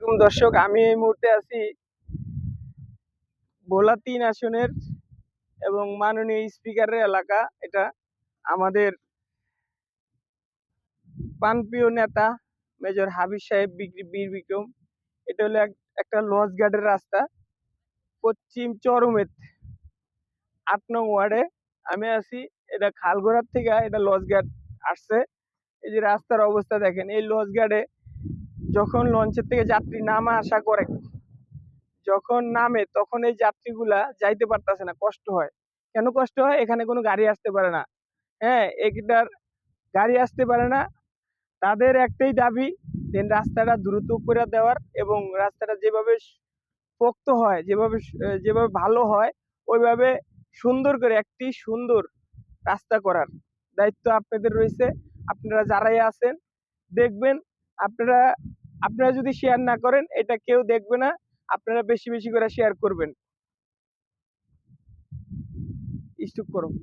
আলাইকুম দর্শক, আমি এই মুহূর্তে আছি ভোলা ৩ আসনের এবং মাননীয় স্পিকারের এলাকা। এটা আমাদের প্রাণপ্রিয় নেতা মেজর হাবিব সাহেব বীর বিক্রম। এটা হলো একটা লঞ্চ ঘাটের রাস্তা, পশ্চিম চরমেত ৮ নং ওয়ার্ডে আমি আছি। এটা খালগোড়ার থেকে এটা লঞ্চ ঘাট আসছে। এই যে রাস্তার অবস্থা দেখেন, এই লঞ্চ ঘাটে যখন লঞ্চের থেকে যাত্রী নামা আসা করে, যখন নামে তখন এই যাত্রীগুলা যাইতে পারতেছে না, কষ্ট হয়। কেন কষ্ট হয়? এখানে কোনো গাড়ি আসতে পারে না। হ্যাঁ, এটার গাড়ি আসতে পারে না। তাদের একটাই দাবি, যে রাস্তাটা দ্রুত করে দেওয়ার এবং রাস্তাটা যেভাবে পোক্ত হয়, যেভাবে ভালো হয়, ওইভাবে সুন্দর করে একটি সুন্দর রাস্তা করার দায়িত্ব আপনাদের রয়েছে। আপনারা যারাই আছেন দেখবেন, আপনারা আপনারা যদি শেয়ার না করেন এটা কেউ দেখবে না। আপনারা বেশি বেশি করে শেয়ার করবেন। স্টপ করো।